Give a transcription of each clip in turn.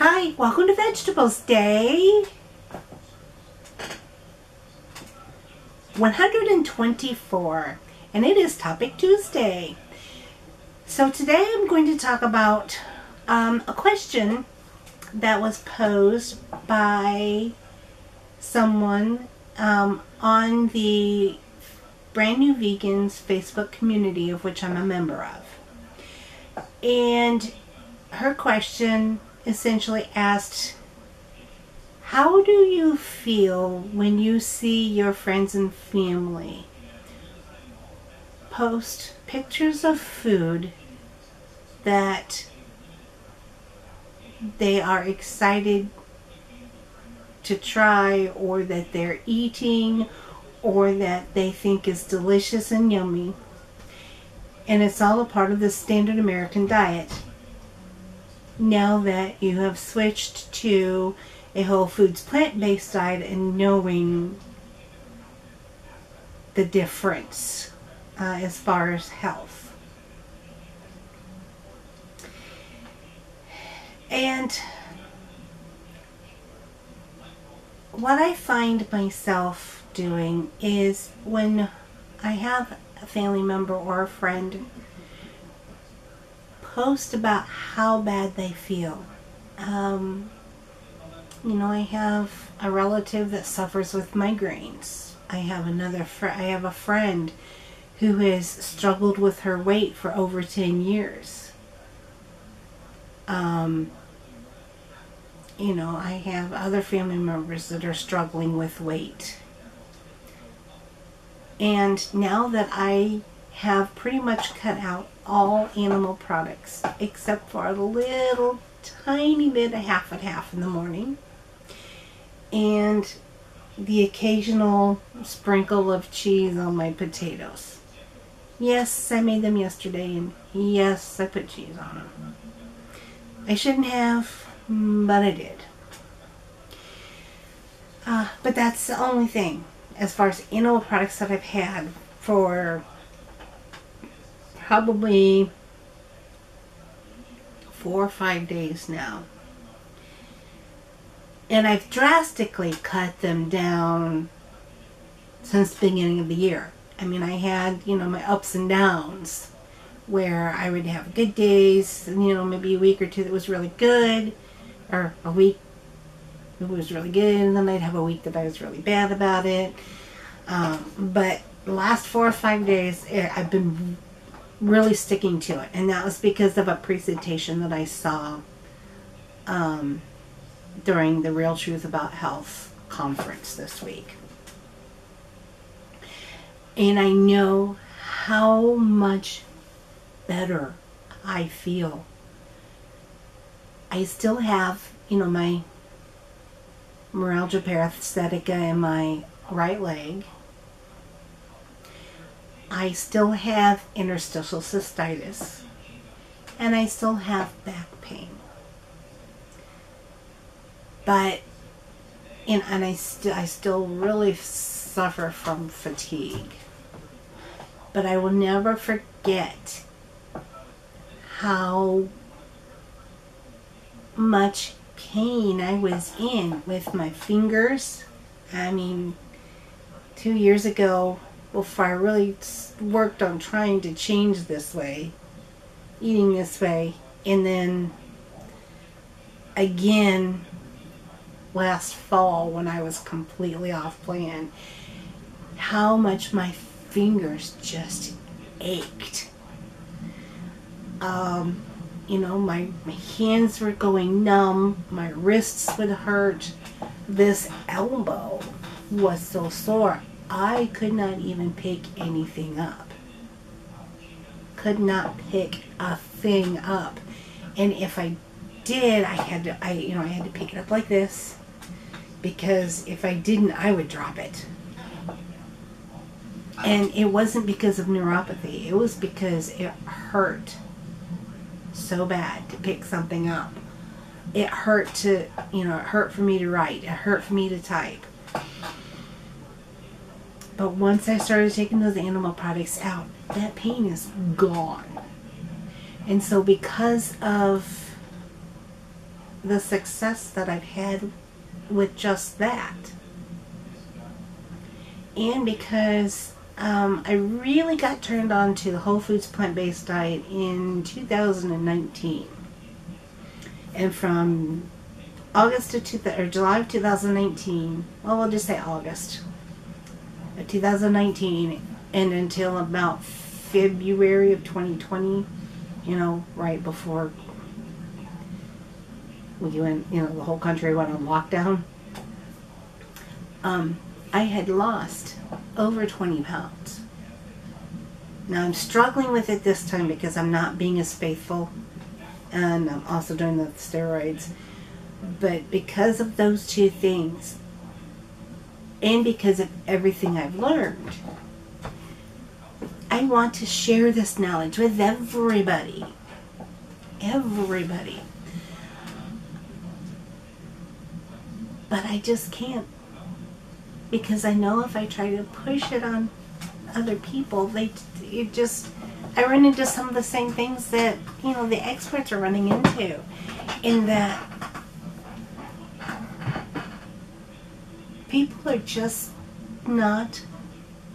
Hi, welcome to Vegetables Day 124, and it is Topic Tuesday. So today I'm going to talk about a question that was posed by someone on the Brand New Vegans Facebook community, of which I'm a member of. And her question essentially asked, how do you feel when you see your friends and family post pictures of food that they are excited to try, or that they're eating, or that they think is delicious and yummy, and it's all a part of the standard American diet? Now that you have switched to a whole foods plant-based diet and knowing the difference as far as health. And what I find myself doing is, when I have a family member or a friend post about how bad they feel. I have a relative that suffers with migraines. I have a friend who has struggled with her weight for over 10 years. I have other family members that are struggling with weight. And now that I have pretty much cut out all animal products except for a little tiny bit of half and half in the morning, and the occasional sprinkle of cheese on my potatoes. Yes, I made them yesterday, and yes, I put cheese on them. I shouldn't have, but I did. But that's the only thing as far as animal products that I've had for probably 4 or 5 days now. And I've drastically cut them down since the beginning of the year. I mean, I had, my ups and downs where I would have good days, maybe a week or two that was really good, or a week that was really good, and then I'd have a week that I was really bad about it. But the last 4 or 5 days, I've been really sticking to it, and that was because of a presentation that I saw during the Real Truth About Health conference this week. And I know how much better I feel. I still have, my myalgia paresthetica in my right leg. I still have interstitial cystitis, and I still have back pain. But, and I still really suffer from fatigue. But I will never forget how much pain I was in with my fingers. I mean, 2 years ago, before I really worked on trying to change this way, eating this way, and then again last fall when I was completely off plan, how much my fingers just ached. My hands were going numb, my wrists would hurt, this elbow was so sore. I could not even pick anything up. Could not pick a thing up. And if I did, I had to pick it up like this, because if I didn't, I would drop it. And it wasn't because of neuropathy. It was because it hurt so bad to pick something up. It hurt it hurt for me to write. It hurt for me to type. But once I started taking those animal products out, that pain is gone. And so because of the success that I've had with just that. And because I really got turned on to the whole foods plant-based diet in 2019. And from August or July of 2019, well, we'll just say August of 2019, and until about February of 2020, you know, right before we went, you know, the whole country went on lockdown, I had lost over 20 pounds. Now I'm struggling with it this time because I'm not being as faithful, and I'm also doing the steroids. But because of those two things, and because of everything I've learned, I want to share this knowledge with everybody. Everybody. But I just can't. Because I know if I try to push it on other people, I run into some of the same things that, you know, the experts are running into. In that people are just not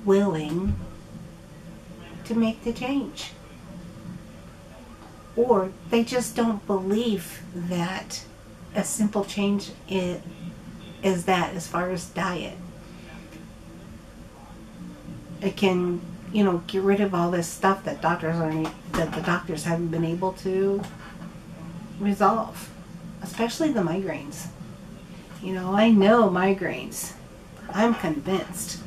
willing to make the change. Or they just don't believe that a simple change is that as far as diet. It can, you know, get rid of all this stuff that the doctors haven't been able to resolve, especially the migraines. You know, I know migraines. I'm convinced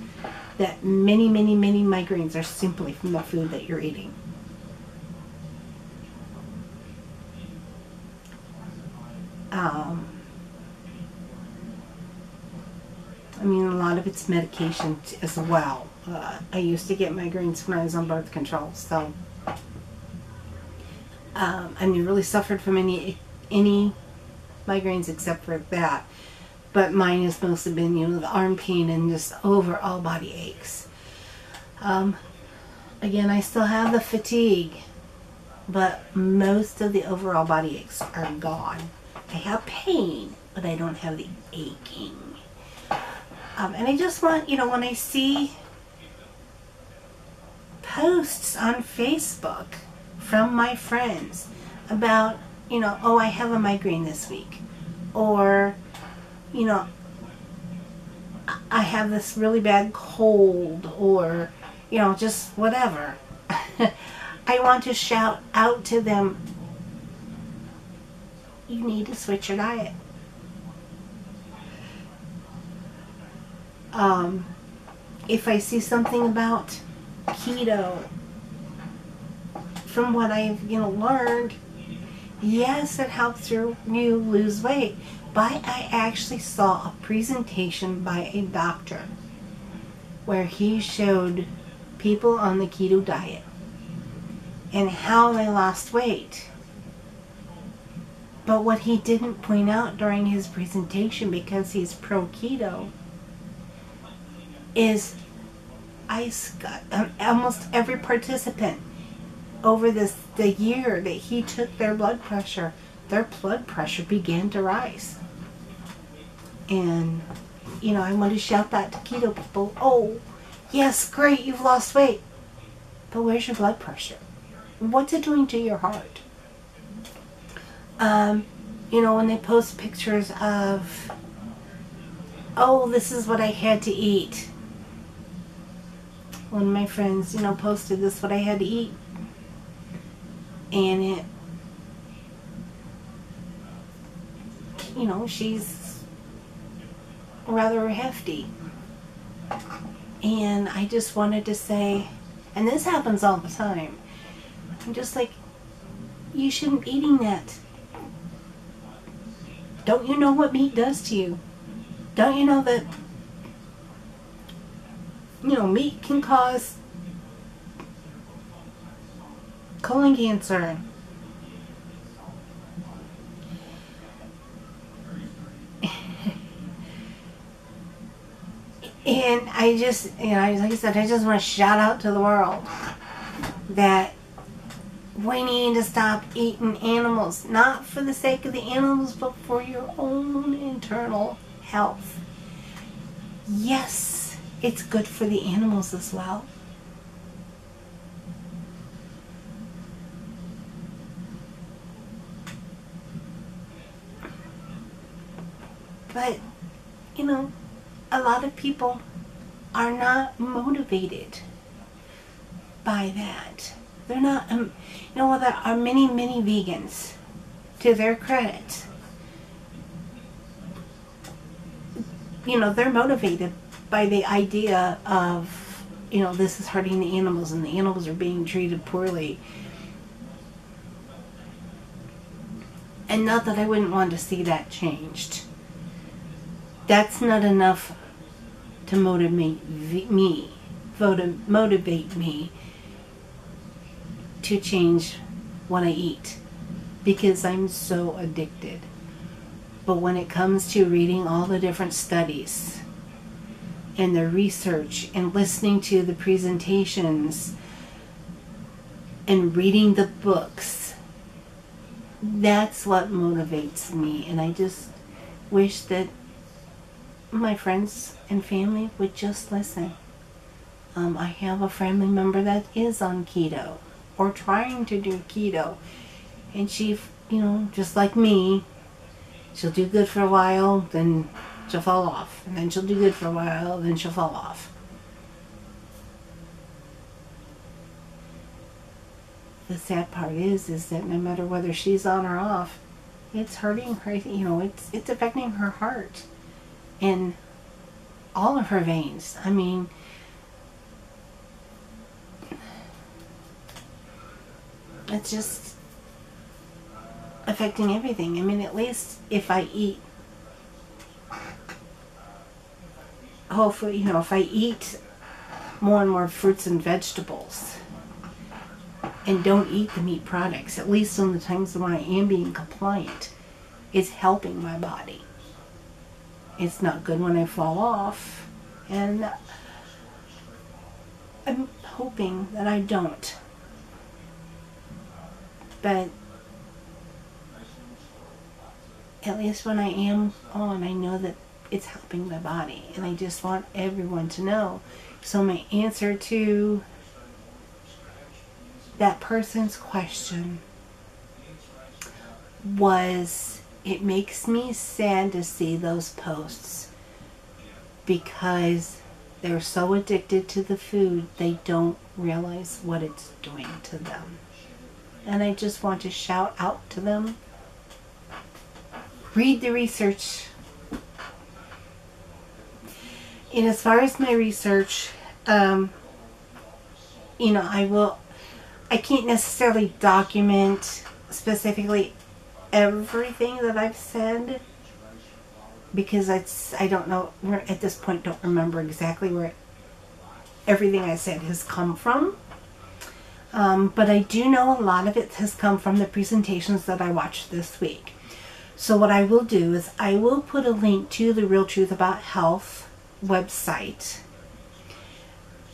that many, many, many migraines are simply from the food that you're eating. I mean, a lot of it's medication as well. I used to get migraines when I was on birth control, so I mean, really suffered from any migraines except for that. But mine has mostly been, you know, the arm pain and just overall body aches. Again, I still have the fatigue, but most of the overall body aches are gone. I have pain, but I don't have the aching. And I just want, you know, when I see posts on Facebook from my friends about, you know, oh, I have a migraine this week, or, you know, I have this really bad cold, or, you know, just whatever. I want to shout out to them, you need to switch your diet. If I see something about keto, from what I've, you know, learned, yes, it helps you lose weight. But I actually saw a presentation by a doctor where he showed people on the keto diet and how they lost weight. But what he didn't point out during his presentation, because he's pro-keto, is almost every participant over the year that he took their blood pressure began to rise. And, you know, I want to shout that to keto people. Oh, yes, great, you've lost weight. But where's your blood pressure? What's it doing to your heart? You know, when they post pictures of, oh, this is what I had to eat. One of my friends, you know, posted this, what I had to eat. And it, you know, she's rather hefty. And I just wanted to say, and this happens all the time, I'm just like, you shouldn't be eating that. Don't you know what meat does to you? Don't you know that, you know, meat can cause colon cancer? And I just, you know, like I said, I just want to shout out to the world that we need to stop eating animals, not for the sake of the animals, but for your own internal health. Yes, it's good for the animals as well. But, you know, a lot of people are not motivated by that. They're not, well, there are many vegans, to their credit. They're motivated by the idea of, this is hurting the animals and the animals are being treated poorly. And not that I wouldn't want to see that changed. That's not enough to motivate me to change what I eat, because I'm so addicted. But when it comes to reading all the different studies and the research and listening to the presentations and reading the books, that's what motivates me. And I just wish that my friends and family would just listen. I have a family member that is on keto or trying to do keto, and she, just like me, she'll do good for a while, then she'll fall off, and then she'll do good for a while, then she'll fall off. The sad part is that no matter whether she's on or off, it's hurting her. It's affecting her heart and all of her veins. I mean, it's just affecting everything. I mean, at least if I eat whole food, if I eat more and more fruits and vegetables and don't eat the meat products, at least on the times when I am being compliant, it's helping my body. It's not good when I fall off, and I'm hoping that I don't. But at least when I am on, I know that it's helping my body, and I just want everyone to know. So my answer to that person's question was, it makes me sad to see those posts because they're so addicted to the food they don't realize what it's doing to them. And I just want to shout out to them, read the research. And as far as my research, I can't necessarily document specifically everything that I've said, because I don't know, at this point don't remember exactly where everything I said has come from. But I do know a lot of it has come from the presentations that I watched this week. So what I will do is I will put a link to the Real Truth About Health website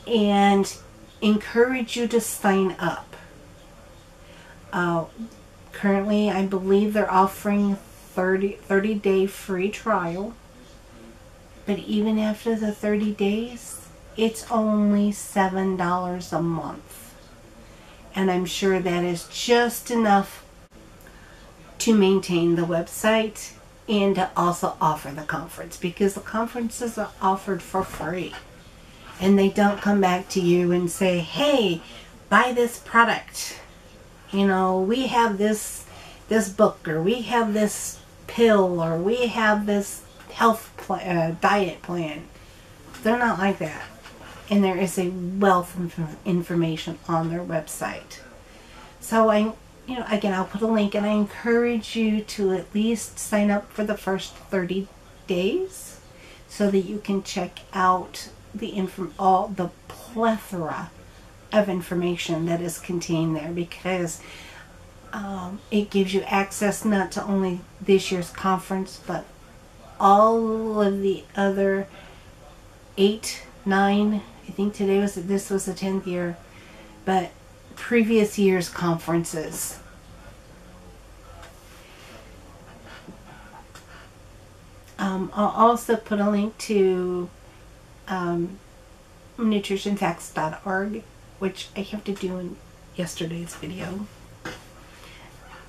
and encourage you to sign up. Currently, I believe they're offering 30-day free trial. But even after the 30 days, it's only $7 a month. And I'm sure that is just enough to maintain the website and to also offer the conference, because the conferences are offered for free. And they don't come back to you and say, hey, buy this product. We have this book, or we have this pill, or we have this health diet plan. They're not like that. And there is a wealth of information on their website. So again, I'll put a link, and I encourage you to at least sign up for the first 30 days so that you can check out all the plethora of information that is contained there, because it gives you access not to only this year's conference, but all of the other 8, 9, I think this was the 10th year, but previous year's conferences. I'll also put a link to nutritionfacts.org, which I have to do in yesterday's video.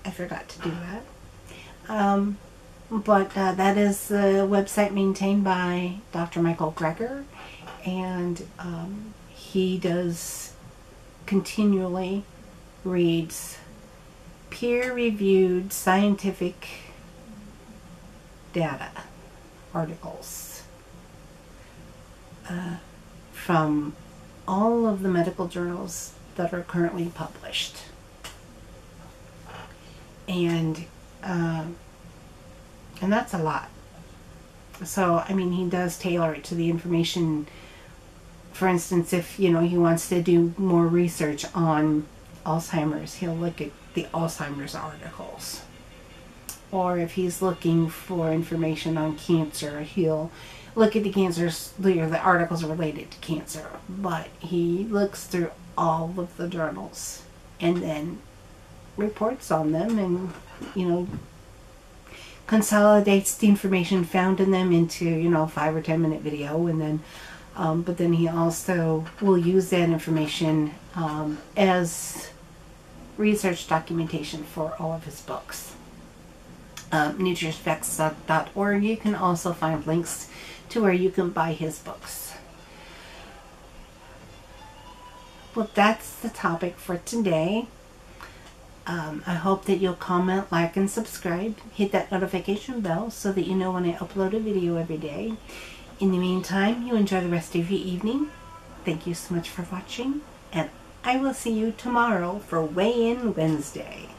I forgot to do that. But that is the website maintained by Dr. Michael Greger, and he does continually reads peer-reviewed scientific data articles from all of the medical journals that are currently published. And that's a lot. So, I mean, he does tailor it to the information. For instance, if, you know, he wants to do more research on Alzheimer's, he'll look at the Alzheimer's articles. Or if he's looking for information on cancer, he'll look at the articles related to cancer. But he looks through all of the journals and then reports on them, and, you know, consolidates the information found in them into, you know, 5 or 10 minute video, and then but then he also will use that information as research documentation for all of his books. nutritionfacts.org, you can also find links to where you can buy his books. Well, that's the topic for today. I hope that you'll comment, like, and subscribe. Hit that notification bell so that you know when I upload a video every day. In the meantime, you enjoy the rest of your evening. Thank you so much for watching, and I will see you tomorrow for Weigh In Wednesday.